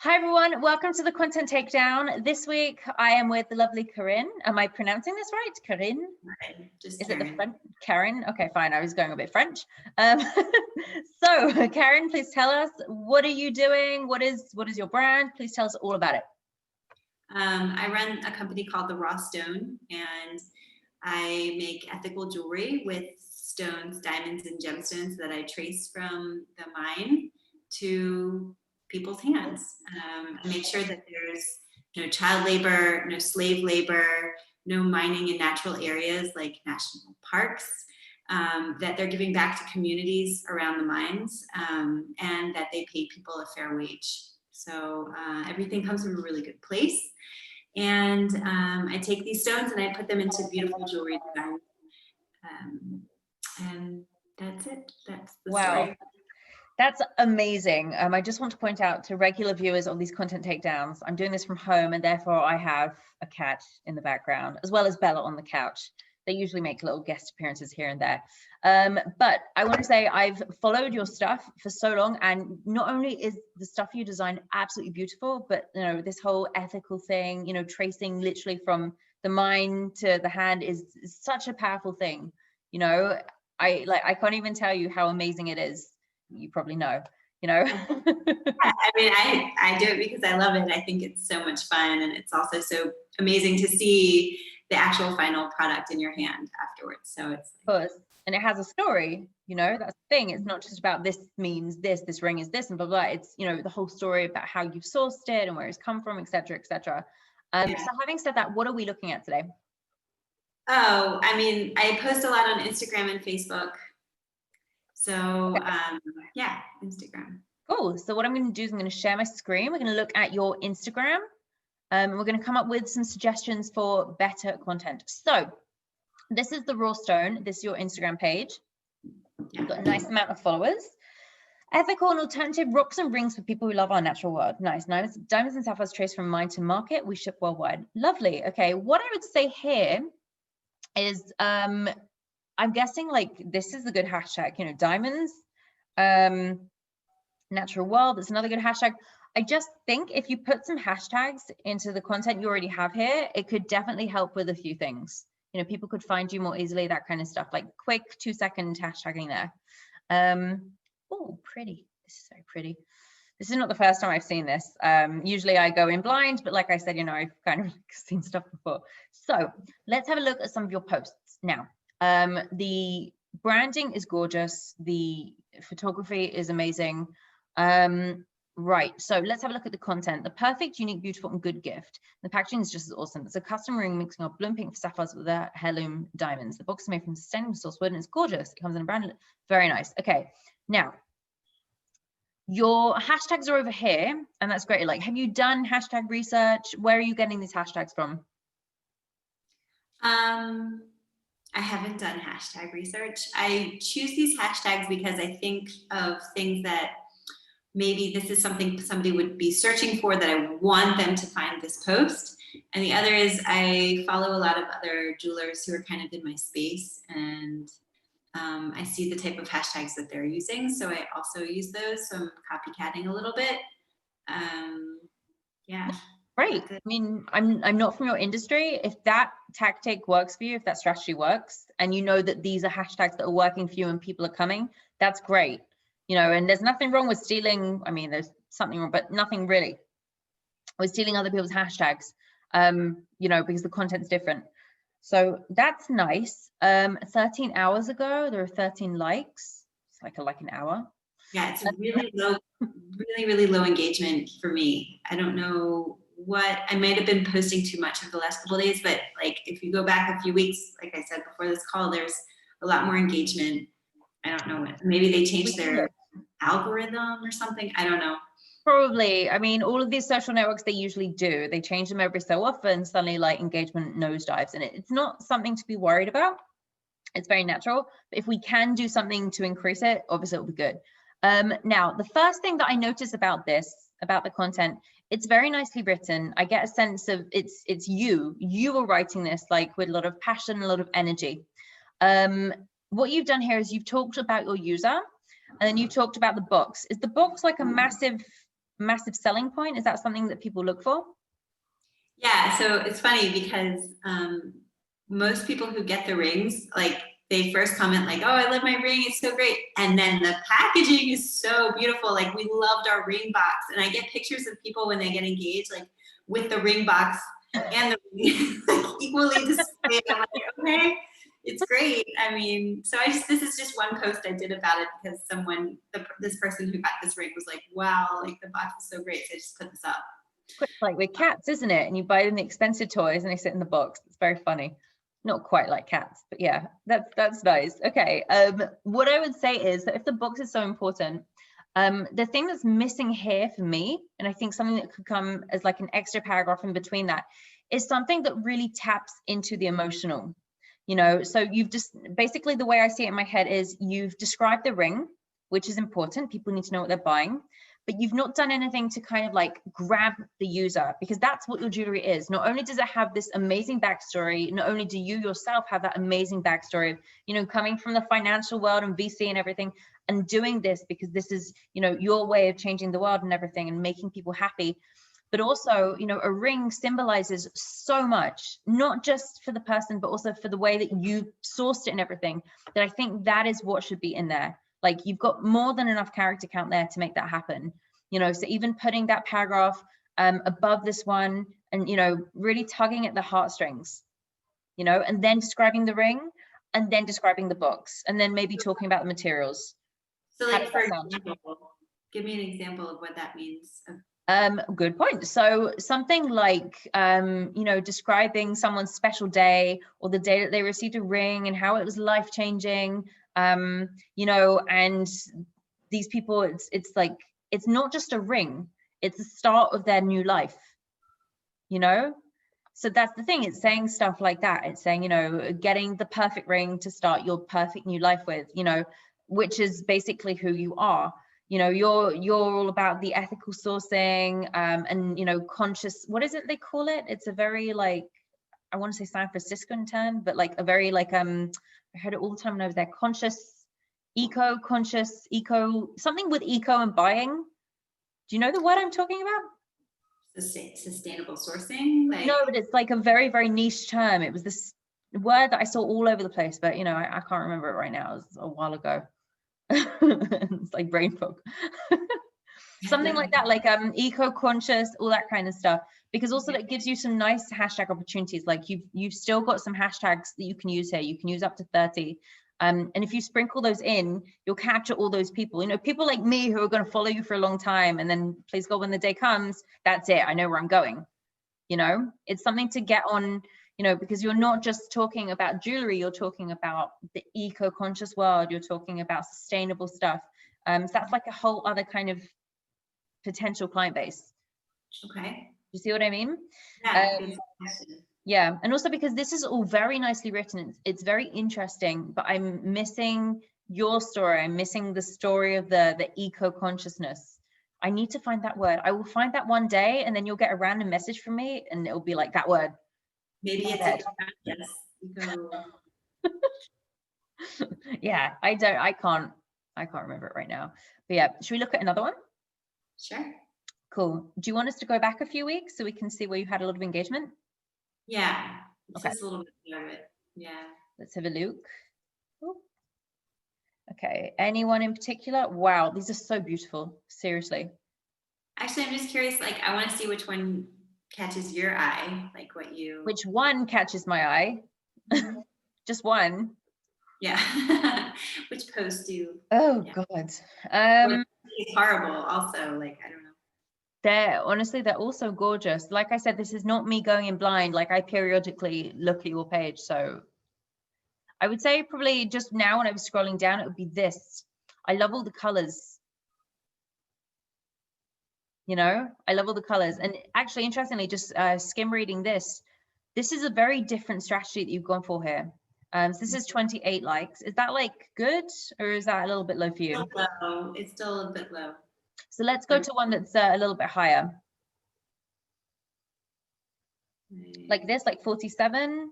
Hi everyone, welcome to the Content Takedown. This week I am with the lovely Kerin. Am I pronouncing this right? Kerin? Right, just Is Kerin. it the French? Kerin? Okay, fine. I was going a bit French. So Kerin, please tell us, what are you doing? What is your brand? Please tell us all about it. I run a company called The Raw Stone, and I make ethical jewelry with stones, diamonds, and gemstones that I trace from the mine to people's hands. I make sure that there's no child labor, no slave labor, no mining in natural areas like national parks, that they're giving back to communities around the mines, and that they pay people a fair wage. So everything comes from a really good place. And I take these stones and I put them into beautiful jewelry design. And that's it. That's the story. That's amazing. I just want to point out to regular viewers of these content takedowns, I'm doing this from home and therefore I have a cat in the background, as well as Bella on the couch. They usually make little guest appearances here and there. But I want to say I've followed your stuff for so long, and not only is the stuff you design absolutely beautiful, but you know, this whole ethical thing, you know, tracing literally from the mind to the hand is such a powerful thing. You know, I can't even tell you how amazing it is. You probably know, you know. I mean, I do it because I love it. I think it's so much fun, and it's also so amazing to see the actual final product in your hand afterwards. So it's like, and it has a story, you know. That's the thing. It's not just about this means this ring is this and blah blah. It's, you know, the whole story about how you've sourced it and where it's come from, etc., etc. So having said that, what are we looking at today? Oh, I mean, I post a lot on Instagram and Facebook. So yeah, Instagram. Cool. So what I'm going to do is I'm going to share my screen. We're going to look at your Instagram. We're going to come up with some suggestions for better content. So this is the Raw Stone. This is your Instagram page. You've got a nice amount of followers. Ethical and alternative rocks and rings for people who love our natural world. Nice. Diamonds and sapphires traced from mine to market. We ship worldwide. Lovely. Okay. What I would say here is, I'm guessing like this is a good hashtag, you know, diamonds, natural world. That's another good hashtag. I just think if you put some hashtags into the content you already have here, it could definitely help with a few things. You know, people could find you more easily, that kind of stuff, like quick 2-second hashtagging there. Oh, pretty. This is so pretty. This is not the first time I've seen this. Usually I go in blind, but like I said, you know, I've kind of seen stuff before. So let's have a look at some of your posts now. The branding is gorgeous. The photography is amazing. Right, so let's have a look at the content. The perfect, unique, beautiful, and good gift. The packaging is just as awesome. It's a custom ring mixing of bloom pink sapphires with the heirloom diamonds. The box is made from sustainable source wood and it's gorgeous. It comes in a brand, very nice. Okay, now your hashtags are over here, and that's great. Like, have you done hashtag research? Where are you getting these hashtags from? I haven't done hashtag research. I choose these hashtags because I think of things that maybe this is something somebody would be searching for that I want them to find this post. And the other is I follow a lot of other jewelers who are kind of in my space, and I see the type of hashtags that they're using. So I also use those. So I'm copycatting a little bit. Yeah. Great. I mean, I'm not from your industry. If that tactic works for you, if that strategy works, and you know that these are hashtags that are working for you and people are coming, that's great. You know, and there's nothing wrong with stealing. I mean, there's something wrong, but nothing really with stealing other people's hashtags, you know, because the content's different. So that's nice. 13 hours ago, there were 13 likes. It's like an hour. Yeah, it's a really low, really low engagement for me. I don't know what, I might have been posting too much over the last couple of days, but like if you go back a few weeks, like I said before this call, there's a lot more engagement. I don't know what, maybe they changed their algorithm or something. I don't know. Probably. I mean, all of these social networks, they usually do. They change them every so often. Suddenly, like, engagement nosedives, and it's not something to be worried about. It's very natural. But if we can do something to increase it, obviously it'll be good. Now, the first thing that I notice about this, about the content, it's very nicely written. I get a sense of it's you are writing this like with a lot of passion, a lot of energy. What you've done here is you've talked about your user, and then you talked about the box. Is the box like a massive massive selling point? Is that something that people look for? Yeah, so it's funny because most people who get the rings, like they first comment like, oh, I love my ring, it's so great. And then the packaging is so beautiful. Like we loved our ring box. And I get pictures of people when they get engaged, like with the ring box and the ring like equally displayed. I'm like, okay, it's great. I mean, so this is just one post I did about it because this person who got this ring was like, wow, like the box is so great. So I just put this up. It's like with cats, isn't it? And you buy them the expensive toys and they sit in the box. It's very funny. Not quite like cats, but yeah, that's nice. Okay. What I would say is that if the box is so important, the thing that's missing here for me, and I think something that could come as like an extra paragraph in between that, is something that really taps into the emotional. You know, so you've just basically, the way I see it in my head is you've described the ring, which is important. People need to know what they're buying, but you've not done anything to kind of like grab the user, because that's what your jewelry is. Not only does it have this amazing backstory, not only do you yourself have that amazing backstory of, you know, coming from the financial world and VC and everything, and doing this because this is, you know, your way of changing the world and everything and making people happy. But also, you know, a ring symbolizes so much, not just for the person, but also for the way that you sourced it and everything, that I think that is what should be in there. Like you've got more than enough character count there to make that happen. You know, so even putting that paragraph above this one and, you know, really tugging at the heartstrings, you know, and then describing the ring and then describing the box and then maybe talking about the materials. So like, for example, give me an example of what that means. Good point. So something like, you know, describing someone's special day or the day that they received a ring and how it was life-changing, you know, and these people, it's like, it's not just a ring, it's the start of their new life, you know? So that's the thing, it's saying stuff like that. It's saying, you know, getting the perfect ring to start your perfect new life with, you know, which is basically who you are. You know, you're all about the ethical sourcing and, you know, conscious, what is it they call it? It's a very like, I want to say San Franciscan term, but like a very like, I heard it all the time when I was there, conscious, something with eco and buying. Do you know the word I'm talking about? Sustainable sourcing? Like, no, but it's like a very, very niche term. It was this word that I saw all over the place, but, you know, I can't remember it right now. It was a while ago. It's like brain fog. Something like that, like eco-conscious, all that kind of stuff, because also that gives you some nice hashtag opportunities. Like you've still got some hashtags that you can use here. You can use up to 30, and if you sprinkle those in, you'll capture all those people, you know, people like me who are going to follow you for a long time, and then please God, when the day comes, that's it, I know where I'm going. You know, it's something to get on, you know, because you're not just talking about jewelry, you're talking about the eco-conscious world, you're talking about sustainable stuff. So that's like a whole other kind of potential client base. Okay. You see what I mean? Yeah. Yeah, and also because this is all very nicely written, it's very interesting, but I'm missing your story. I'm missing the story of the eco-consciousness. I need to find that word. I will find that one day, and then you'll get a random message from me, and it'll be like that word. Maybe it's yes. Yeah, I can't remember it right now. But yeah, should we look at another one? Sure. Cool. Do you want us to go back a few weeks so we can see where you had a lot of engagement? Yeah. Okay. Just a little bit of it. Yeah. Let's have a look. Ooh. Okay. Anyone in particular? Wow, these are so beautiful. Seriously. Actually, I'm just curious. Like, I want to see which one catches your eye. Like, which one catches my eye? Mm-hmm. Just one. Yeah. Which post do you? Oh yeah. God. It's horrible. Also, like, I don't know. They're also gorgeous. Like I said, this is not me going in blind. Like I periodically look at your page. So I would say probably just now when I was scrolling down, it would be this. I love all the colors. You know, I love all the colors. And actually, interestingly, just skim reading this is a very different strategy that you've gone for here. So this is 28 likes. Is that like good, or is that a little bit low for you? Low. It's still a bit low. So let's go to one that's a little bit higher. Like this, like 47.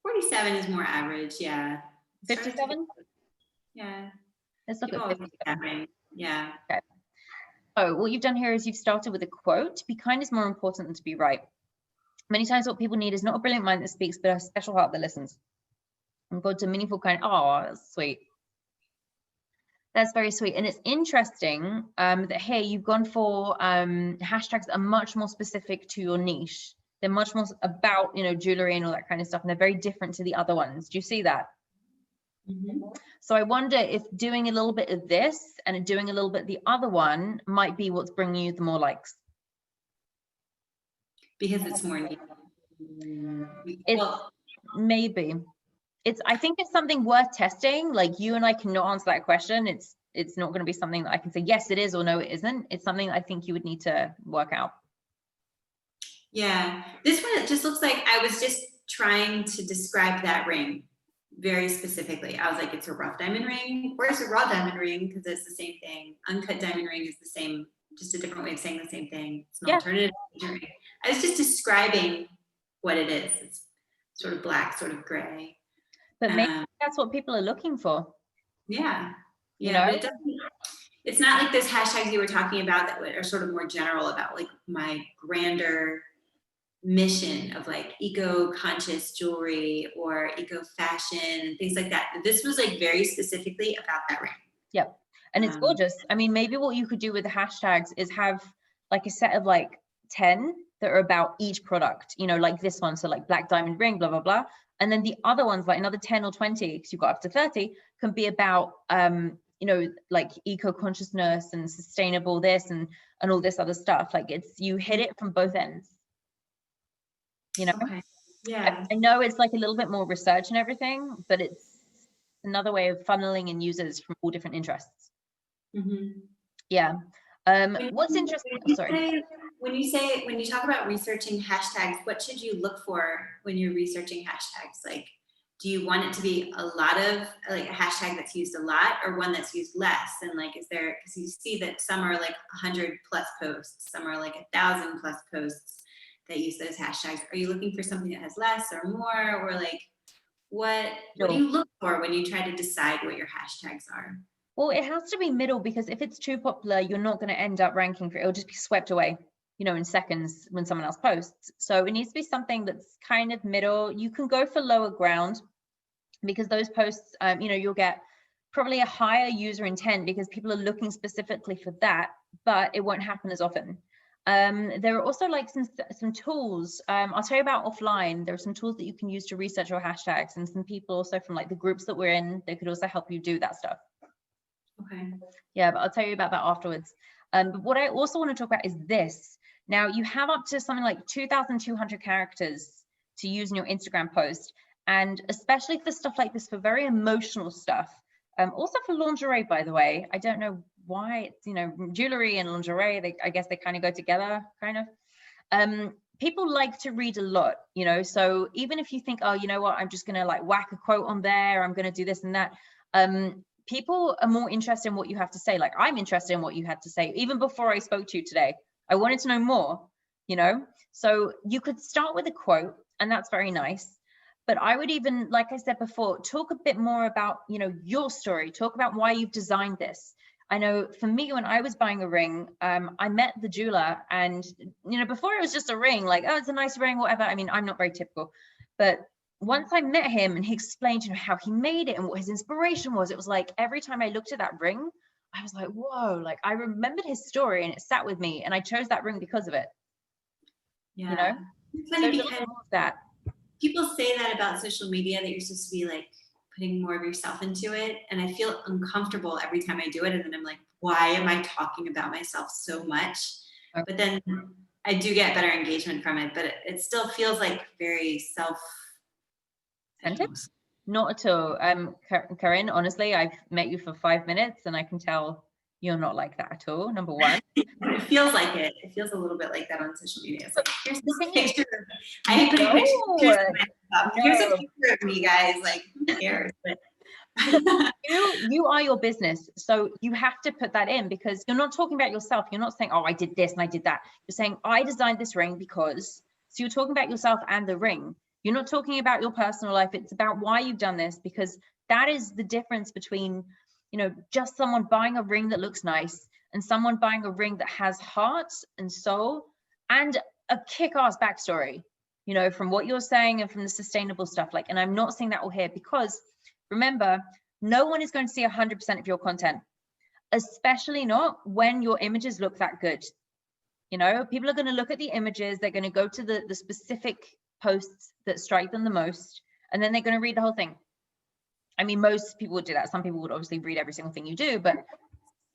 47 is more average, yeah. 57? Yeah. Let's look at 57. Yeah. Okay. So what you've done here is you've started with a quote. To be kind is more important than to be right. Many times what people need is not a brilliant mind that speaks, but a special heart that listens. And go to meaningful kind. Oh, that's sweet. That's very sweet. And it's interesting that here you've gone for hashtags that are much more specific to your niche. They're much more about, jewelry and all that kind of stuff. And they're very different to the other ones. Do you see that? Mm-hmm. So I wonder if doing a little bit of this and doing a little bit of the other one might be what's bringing you the more likes. Because it's more neat. Maybe. I think it's something worth testing. Like, you and I cannot answer that question. It's not going to be something that I can say, yes, it is, or no, it isn't. It's something I think you would need to work out. Yeah, this one, it just looks like I was just trying to describe that ring very specifically. I was like, it's a rough diamond ring, or it's a raw diamond ring, because it's the same thing. Uncut diamond ring is the same, just a different way of saying the same thing. It's an alternative ring. I was just describing what it is. It's sort of black, sort of gray. But maybe that's what people are looking for. Yeah. Yeah, but it's not like those hashtags you were talking about that are sort of more general about like my grander mission of like eco-conscious jewelry or eco-fashion and things like that. This was like very specifically about that ring. Yep. And it's gorgeous. I mean, maybe what you could do with the hashtags is have like a set of like 10 that are about each product, like this one. So like black diamond ring, blah, blah, blah. And then the other ones, like another 10 or 20, because you've got up to 30, can be about, like eco-consciousness and sustainable this and all this other stuff. Like you hit it from both ends, Okay. Yeah. I know it's like a little bit more research and everything, but it's another way of funneling in users from all different interests. Mm-hmm. Yeah. What's interesting? When you talk about researching hashtags, what should you look for when you're researching hashtags? Like, do you want it to be a lot of like a hashtag that's used a lot, or one that's used less? And like, is there, because you see that some are like 100 plus posts, some are like 1,000 plus posts that use those hashtags. Are you looking for something that has less or more, or like what do you look for when you try to decide what your hashtags are? Well, it has to be middle, because if it's too popular, you're not going to end up ranking for it. It'll just be swept away, in seconds when someone else posts. So it needs to be something that's kind of middle. You can go for lower ground, because those posts, you'll get probably a higher user intent because people are looking specifically for that, but it won't happen as often. There are also like some tools I'll tell you about offline. There are some tools that you can use to research your hashtags, and some people also from like the groups that we're in, they could also help you do that stuff. Okay. Yeah, but I'll tell you about that afterwards. But what I also want to talk about is this. Now you have up to something like 2,200 characters to use in your Instagram post, and especially for stuff like this, for very emotional stuff. Also for lingerie, by the way. I don't know why it's, jewelry and lingerie, I guess they kind of go together, kind of. People like to read a lot, so even if you think, oh, you know what, I'm just gonna like whack a quote on there, I'm gonna do this and that, people are more interested in what you have to say. Like, I'm interested in what you had to say. Even before I spoke to you today, I wanted to know more, so you could start with a quote, and that's very nice. But I would even, like I said before, talk a bit more about, your story. Talk about why you've designed this. I know for me, when I was buying a ring, I met the jeweler, and, before it was just a ring, like, oh, it's a nice ring, whatever. I mean, I'm not very typical, but once I met him and he explained, how he made it and what his inspiration was, it was like every time I looked at that ring, I was like, whoa, like I remembered his story and it sat with me, and I chose that ring because of it. Yeah. It's funny because that. People say that about social media, that you're supposed to be like putting more of yourself into it. And I feel uncomfortable every time I do it. And then I'm like, why am I talking about myself so much? Okay. But then I do get better engagement from it, but it still feels like very self-centered. Not at all. Kerin, honestly, I've met you for 5 minutes and I can tell you're not like that at all, number one. It feels like it. It feels a little bit like that on social media. It's like, here's this picture. I hate putting pictures of myself. Here's a picture of me, guys. Like, who cares? But you are your business. So you have to put that in, because you're not talking about yourself. You're not saying, oh, I did this and I did that. You're saying, I designed this ring because, so you're talking about yourself and the ring. You're not talking about your personal life. It's about why you've done this, because that is the difference between, just someone buying a ring that looks nice and someone buying a ring that has heart and soul and a kick-ass backstory, you know, from what you're saying and from the sustainable stuff, like, and I'm not saying that all here, because remember, no one is going to see 100% of your content, especially not when your images look that good. You know, people are going to look at the images, they're going to go to the specific posts that strike them the most, and then they're going to read the whole thing. I mean, most people would do that. Some people would obviously read every single thing you do, but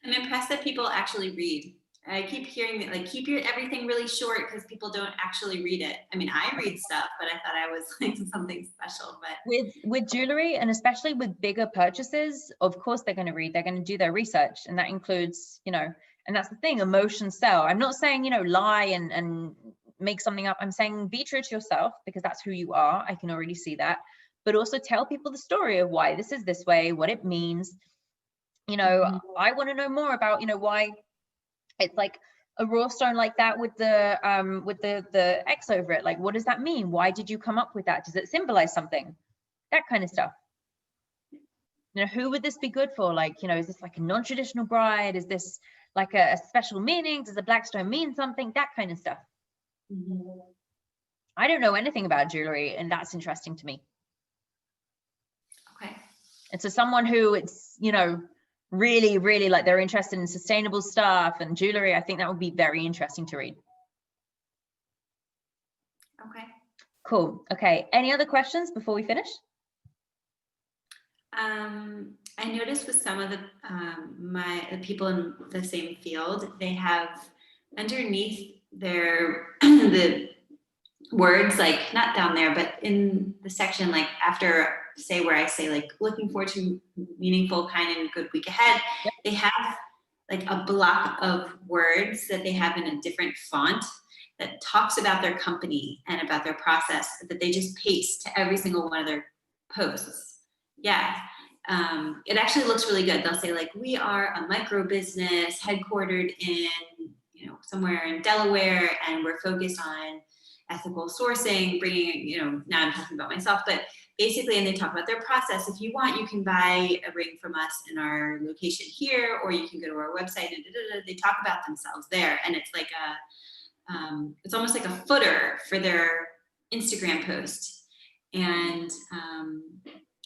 I'm impressed that people actually read. I keep hearing that, like, keep your everything really short because people don't actually read it. I mean, I read stuff, but I thought I was like something special. But with jewelry, and especially with bigger purchases, of course they're going to read, they're going to do their research, and that includes, you know, and that's the thing, emotions sell. I'm not saying, you know, lie and make something up. I'm saying be true to yourself, because that's who you are. I can already see that. But also tell people the story of why this is this way, what it means. You know, I want to know more about, you know, why it's like a raw stone like that with the X over it. Like, what does that mean? Why did you come up with that? Does it symbolize something? That kind of stuff. You know, who would this be good for? Like, you know, is this like a non-traditional bride? Is this like a special meaning? Does a black stone mean something? That kind of stuff. I don't know anything about jewelry, and that's interesting to me. Okay. And so someone who it's, you know, really like they're interested in sustainable stuff and jewelry, I think that would be very interesting to read. Okay. Cool. Okay. Any other questions before we finish? I noticed with some of the the people in the same field, they have underneath their the words, like not down there, but in the section, like after, say, where I say like looking forward to meaningful, kind, and good week ahead, Yep. They have like a block of words that they have in a different font that talks about their company and about their process, that they just paste to every single one of their posts. Yeah. It actually looks really good. They'll say like, we are a micro business headquartered in, you know, somewhere in Delaware, and we're focused on ethical sourcing, bringing, you know, now I'm talking about myself, but basically, and they talk about their process. If you want, you can buy a ring from us in our location here, or you can go to our website, and they talk about themselves there. And it's like it's almost like a footer for their Instagram post. And,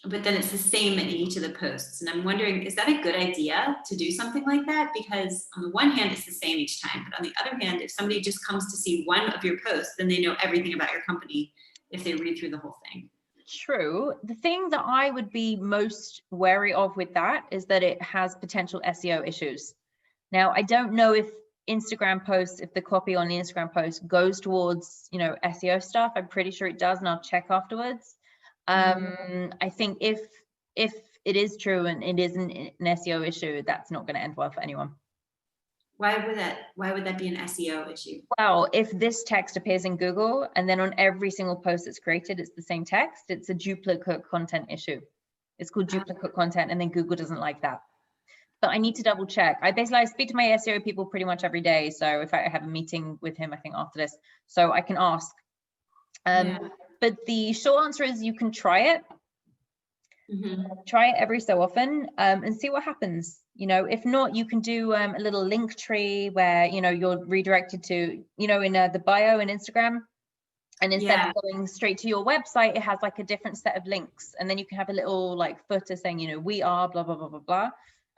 but then it's the same in each of the posts. And I'm wondering, is that a good idea to do something like that? Because on the one hand, it's the same each time. But on the other hand, if somebody just comes to see one of your posts, then they know everything about your company if they read through the whole thing. True. The thing that I would be most wary of with that is that it has potential SEO issues. Now, I don't know if Instagram posts, if the copy on the Instagram post goes towards, you know, SEO stuff. I'm pretty sure it does, and I'll check afterwards. I think if it is true and it isn't an SEO issue, that's not going to end well for anyone. Why would that be an SEO issue? Well, if this text appears in Google and then on every single post that's created, it's the same text, it's a duplicate content issue. It's called duplicate content, and then Google doesn't like that. But I need to double check. I speak to my SEO people pretty much every day. So if I have a meeting with him, I think after this, so I can ask. But the short answer is you can try it. Try it every so often and see what happens. You know, if not, you can do a little link tree where, you know, you're redirected to, you know, in the bio in Instagram. And instead of going straight to your website, it has like a different set of links. And then you can have a little like footer saying, you know, we are blah, blah, blah, blah, blah.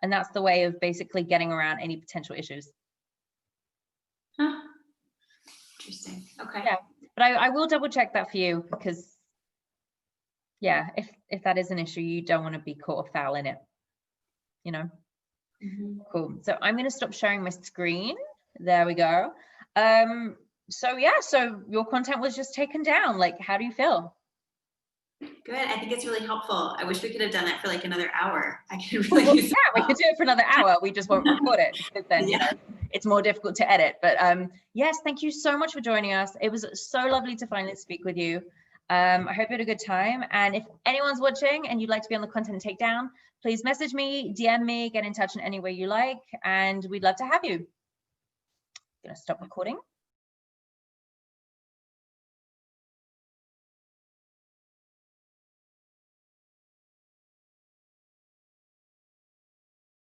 And that's the way of basically getting around any potential issues. Huh. Interesting. Okay. Yeah, but I will double check that for you, because yeah, if that is an issue, you don't want to be caught foul in it, you know. Cool. So I'm going to stop sharing my screen. There we go. So yeah, so your content was just taken down. Like, how do you feel? Good. I think it's really helpful. I wish we could have done that for like another hour. I could really use we could do it for another hour. We just won't record it, because then you know, it's more difficult to edit. But yes, thank you so much for joining us. It was so lovely to finally speak with you. I hope you had a good time. And if anyone's watching and you'd like to be on the Content Takedown, please message me, DM me, get in touch in any way you like, and we'd love to have you. I'm gonna stop recording.